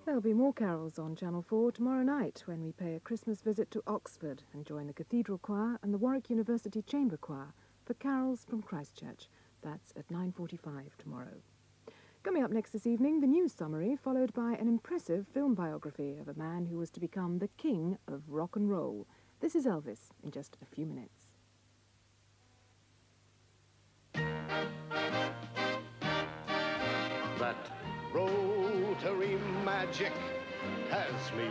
There'll be more carols on Channel 4 tomorrow night when we pay a Christmas visit to Oxford and join the Cathedral Choir and the Warwick University Chamber Choir for carols from Christchurch. That's at 9:45 tomorrow. Coming up next this evening, the news summary, followed by an impressive film biography of a man who was to become the king of rock and roll. This is Elvis in just a few minutes. That Rotary magic has me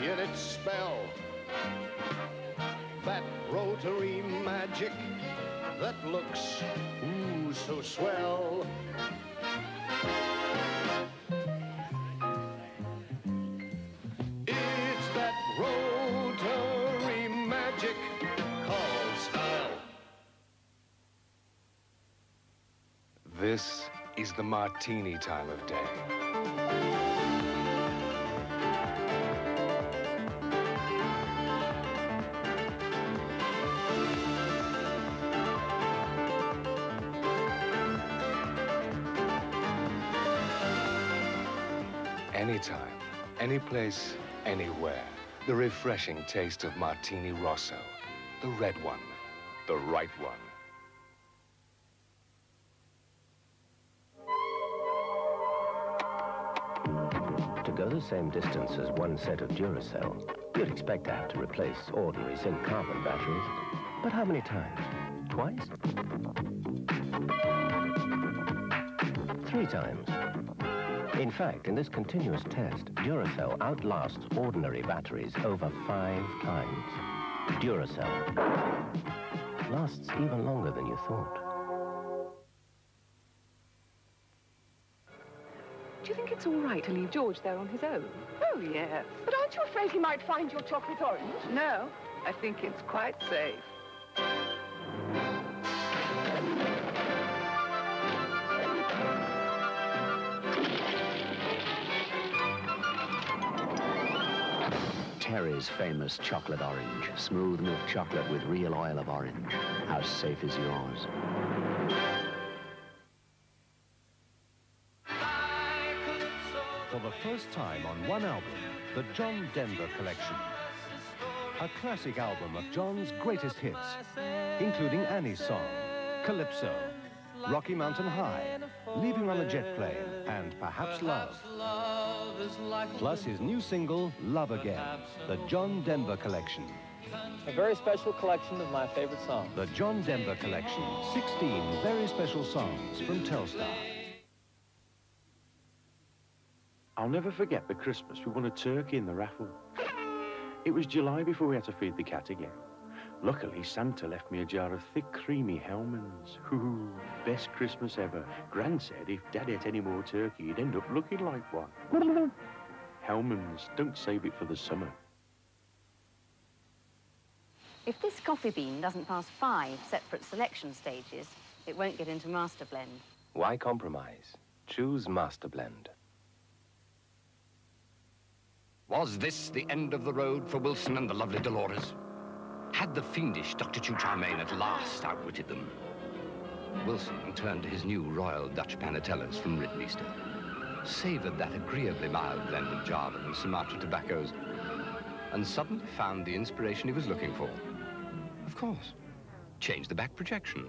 in its spell. That Rotary magic that looks, ooh, so swell. It's that Rotary magic called style. This is the Martini time of day. Anytime, any place, anywhere. The refreshing taste of Martini Rosso. The red one, the right one. To go the same distance as one set of Duracell, you'd expect to have to replace ordinary zinc carbon batteries. But how many times? Twice? 3 times. In fact, in this continuous test, Duracell outlasts ordinary batteries over 5 times. Duracell lasts even longer than you thought. Do you think it's all right to leave George there on his own? Oh, yes. But aren't you afraid he might find your chocolate orange? No, I think it's quite safe. Terry's famous chocolate orange. Smooth milk chocolate with real oil of orange. How safe is yours? For the first time on one album, the John Denver Collection. A classic album of John's greatest hits, including Annie's Song, Calypso, Rocky Mountain High, Leaving on a Jet Plane, and Perhaps Love. Plus his new single, Love Again, the John Denver Collection. A very special collection of my favorite songs. The John Denver Collection, 16 very special songs from Telstar. I'll never forget the Christmas we won a turkey in the raffle. It was July before we had to feed the cat again. Luckily, Santa left me a jar of thick, creamy Hellmann's. Ooh, best Christmas ever. Gran said if Dad ate any more turkey, he'd end up looking like one. Hellmann's, don't save it for the summer. If this coffee bean doesn't pass 5 separate selection stages, it won't get into Master Blend. Why compromise? Choose Master Blend. Was this the end of the road for Wilson and the lovely Dolores? Had the fiendish Dr. Chu-Charmaine at last outwitted them? Wilson turned to his new Royal Dutch Panatellas from Ridmeester, savoured that agreeably mild blend of Java and Sumatra tobaccos, and suddenly found the inspiration he was looking for. Of course, change the back projection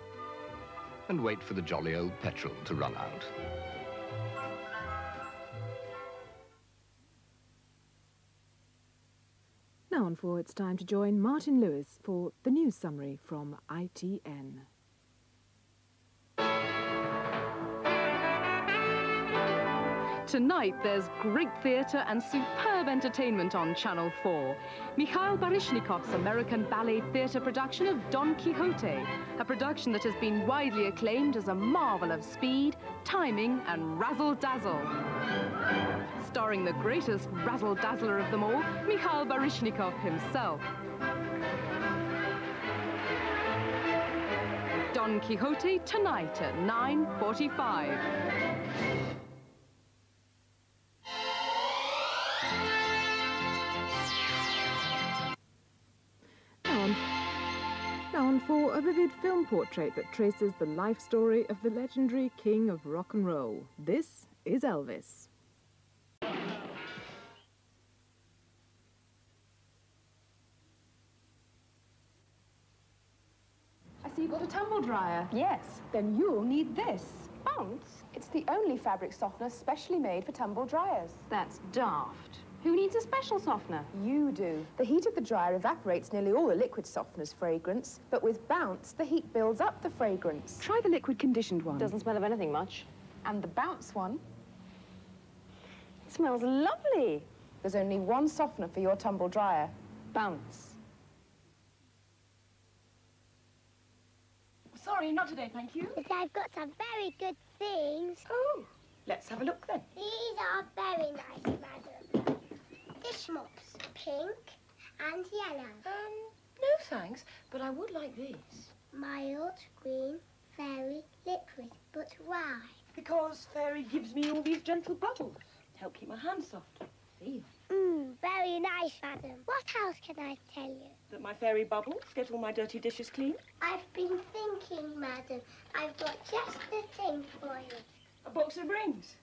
and wait for the jolly old petrol to run out. Now on 4, it's time to join Martin Lewis for the news summary from ITN. Tonight, there's great theatre and superb entertainment on Channel 4. Mikhail Baryshnikov's American ballet theatre production of Don Quixote, a production that has been widely acclaimed as a marvel of speed, timing, and razzle-dazzle. Starring the greatest razzle-dazzler of them all, Mikhail Baryshnikov himself. Don Quixote tonight at 9:45. Now on 4, a vivid film portrait that traces the life story of the legendary king of rock and roll. This is Elvis. got a tumble dryer? Yes. Then you'll need this. Bounce? It's the only fabric softener specially made for tumble dryers. That's daft. Who needs a special softener? You do. The heat of the dryer evaporates nearly all the liquid softener's fragrance, but with Bounce, the heat builds up the fragrance. Try the liquid conditioned one. Doesn't smell of anything much. And the Bounce one? It smells lovely. There's only one softener for your tumble dryer. Bounce. Sorry, not today, thank you. But I've got some very good things. Oh, let's have a look then. These are very nice, madam. Dish mops, pink and yellow. No thanks, but I would like these. Mild, green, fairy, liquid. But why? Because fairy gives me all these gentle bubbles. Help keep my hands soft. Feel. Very nice, madam. What else can I tell you? That my fairy bubbles get all my dirty dishes clean. I've been thinking, madam. I've got just the thing for you. A box of rings?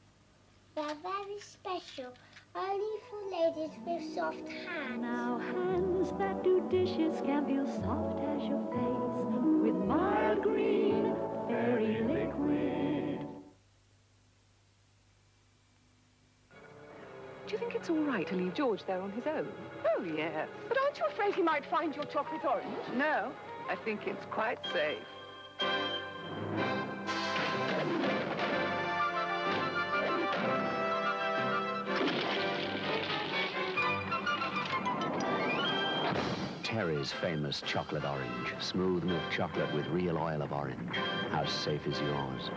They're very special. Only for ladies with soft hands. Now hands that do dishes can feel soft as your face with mild green fairy liquid. Do you think it's all right to leave George there on his own? Oh, yes. But aren't you afraid he might find your chocolate orange? No, I think it's quite safe. Terry's famous chocolate orange. Smooth milk chocolate with real oil of orange. How safe is yours?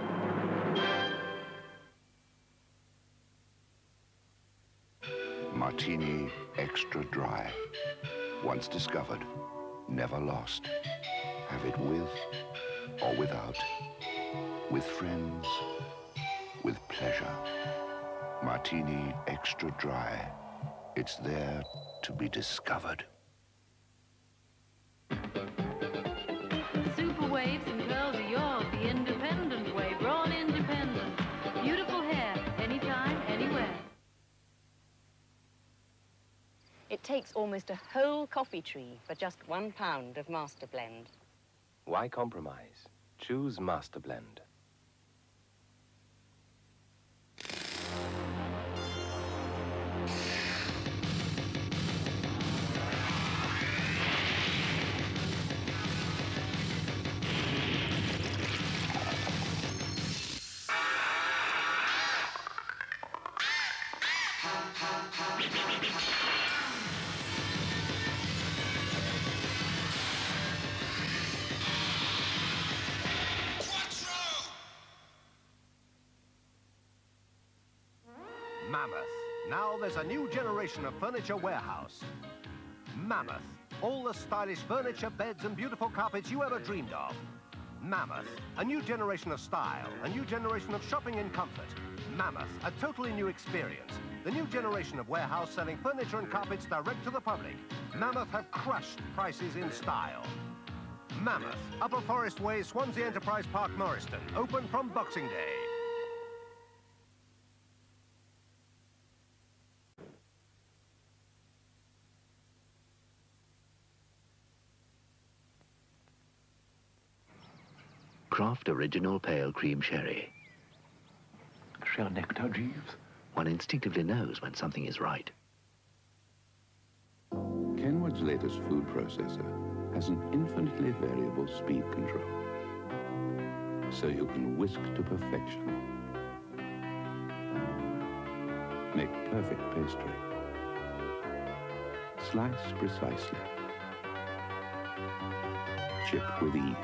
Martini Extra Dry. Once discovered, never lost. Have it with or without. With friends, with pleasure. Martini Extra Dry. It's there to be discovered. Super waves and curls are yours the independent way. Braun Independent. Beautiful hair, anytime, anywhere. It takes almost a whole coffee tree for just £1 of Master Blend. Why compromise? Choose Master Blend. Mammoth. Now there's a new generation of furniture warehouse. Mammoth. All the stylish furniture, beds, and beautiful carpets you ever dreamed of. Mammoth. A new generation of style. A new generation of shopping in comfort. Mammoth. A totally new experience. The new generation of warehouse selling furniture and carpets direct to the public. Mammoth have crushed prices in style. Mammoth. Upper Forest Way, Swansea Enterprise Park, Morriston. Open from Boxing Day. Croft Original Pale Cream Sherry. Shell nectar, Jeeves. One instinctively knows when something is right. Kenwood's latest food processor has an infinitely variable speed control, so you can whisk to perfection. Make perfect pastry. Slice precisely. Chip with ease.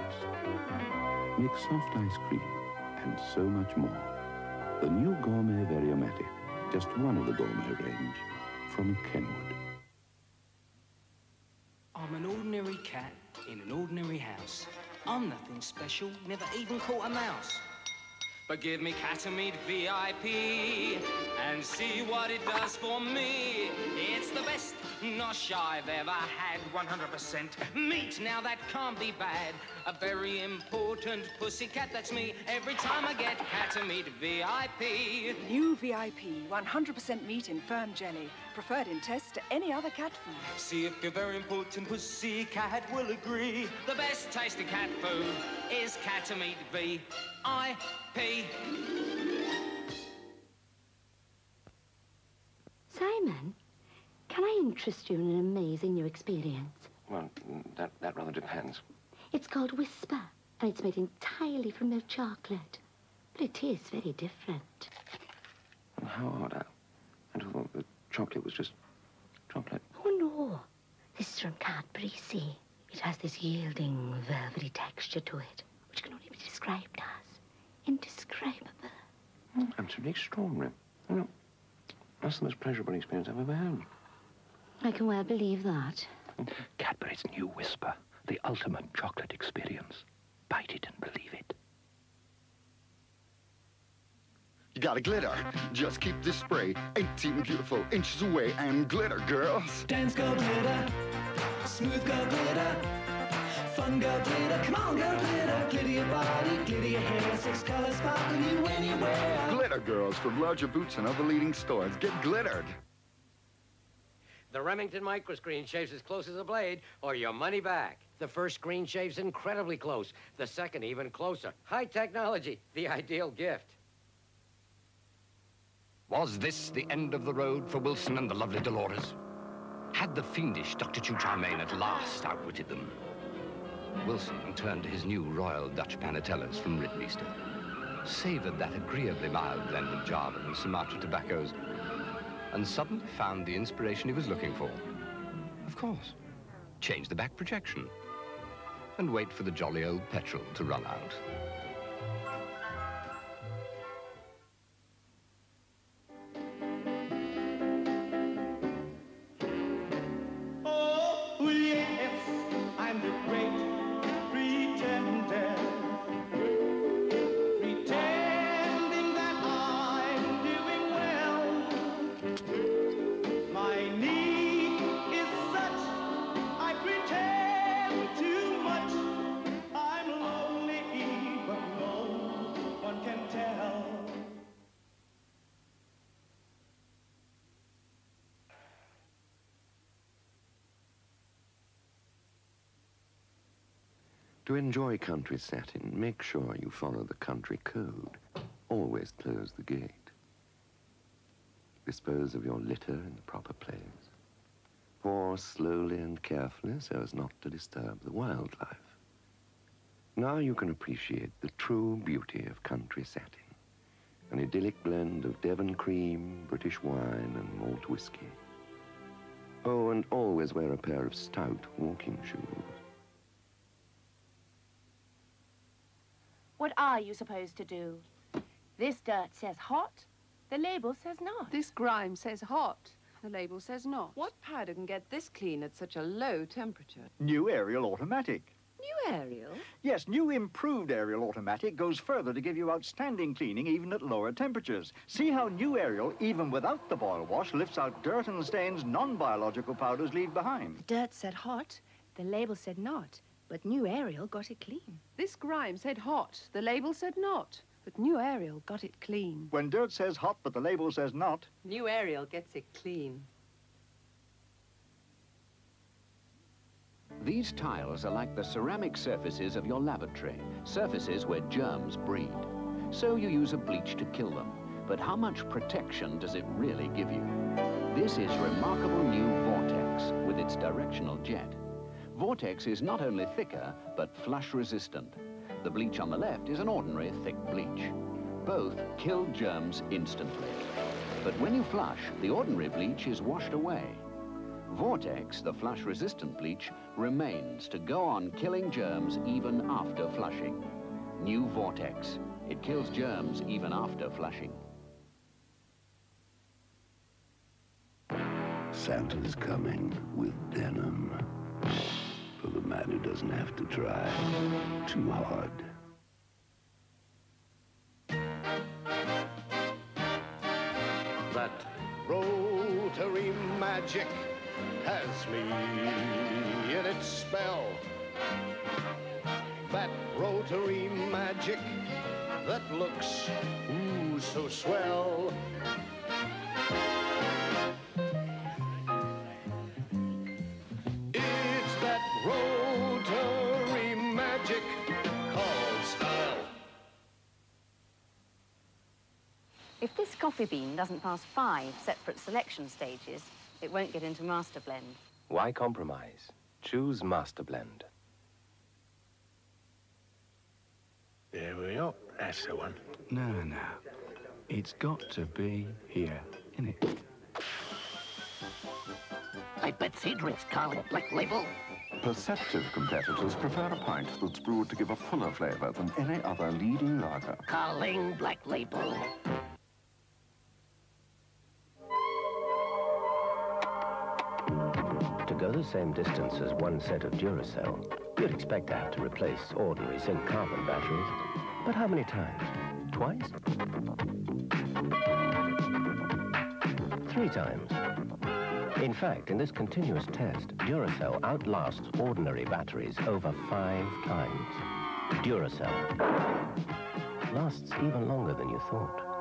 Make soft ice cream and so much more. The new Gourmet Variomatic, just one of the gourmet range from Kenwood. I'm an ordinary cat in an ordinary house. I'm nothing special, never even caught a mouse. But give me Kattomeat VIP and see what it does for me. It's the best nosh I've ever had. 100% meat, now that can't be bad. A very important pussycat, that's me. Every time I get Kattomeat VIP. New VIP, 100% meat in firm jelly. Preferred in tests to any other cat food. See if your very important pussycat will agree. The best tasting cat food is Kattomeat VIP. Simon, can I interest you in an amazing new experience? Well, that rather depends. It's called Wispa, and it's made entirely from milk chocolate. But it tastes very different. Well, how odd. I thought the chocolate was just chocolate. Oh, no. This is from Cadbury, see? It has this yielding, velvety texture to it, which can only be described as indescribable. Absolutely extraordinary. You know, that's the most pleasurable experience I've ever had. I can well believe that. Cadbury's new Wispa, the ultimate chocolate experience. Bite it and believe it. You gotta glitter. Just keep this spray 18 beautiful inches away and glitter, girls. Dance go glitter, smooth go glitter, fun go glitter, come on go glitter, glitter your body, glitter your hair, 6 colors sparkle you anywhere. Glitter, girls, from larger boots and other leading stores. Get glittered. The Remington microscreen shaves as close as a blade, or your money back. The first screen shaves incredibly close. The second even closer. High technology, the ideal gift. Was this the end of the road for Wilson and the lovely Dolores? Had the fiendish Dr. Chucharmain at last outwitted them? Wilson turned to his new Royal Dutch Panatellas from Ritmeester, savoured that agreeably mild blend of Java and Sumatra tobaccos, and suddenly found the inspiration he was looking for. Of course, change the back projection and wait for the jolly old petrol to run out. To enjoy country satin, make sure you follow the country code. Always close the gate. Dispose of your litter in the proper place. Pour slowly and carefully so as not to disturb the wildlife. Now you can appreciate the true beauty of country satin. An idyllic blend of Devon cream, British wine, and malt whiskey. Oh, and always wear a pair of stout walking shoes. What are you supposed to do? This dirt says hot, the label says not. This grime says hot, the label says not. What powder can get this clean at such a low temperature? New Ariel Automatic. New Ariel? Yes, new improved Ariel Automatic goes further to give you outstanding cleaning even at lower temperatures. See how new Ariel, even without the boil wash, lifts out dirt and stains non-biological powders leave behind. The dirt said hot, the label said not. But new Ariel got it clean. This grime said hot, the label said not. But new Ariel got it clean. When dirt says hot, but the label says not. New Ariel gets it clean. These tiles are like the ceramic surfaces of your lavatory, surfaces where germs breed. So you use a bleach to kill them. But how much protection does it really give you? This is remarkable new Vortex with its directional jet. Vortex is not only thicker, but flush-resistant. The bleach on the left is an ordinary thick bleach. Both kill germs instantly. But when you flush, the ordinary bleach is washed away. Vortex, the flush-resistant bleach, remains to go on killing germs even after flushing. New Vortex. It kills germs even after flushing. Santa's coming with denim. For the man who doesn't have to try too hard. Rotary magic has me in its spell. That rotary magic that looks, ooh, so swell. It's that rotary magic called style. If this coffee bean doesn't pass 5 separate selection stages, it won't get into master blend. Why compromise? Choose Master Blend. There we are. That's the one. No, no. It's got to be here, innit? I bet Cedric's calling it Black Label. Perceptive competitors prefer a pint that's brewed to give a fuller flavour than any other leading lager. Calling Black Label. To go the same distance as one set of Duracell, you'd expect to have to replace ordinary zinc carbon batteries. But how many times? Twice? 3 times. In fact, in this continuous test, Duracell outlasts ordinary batteries over 5 times. Duracell lasts even longer than you thought.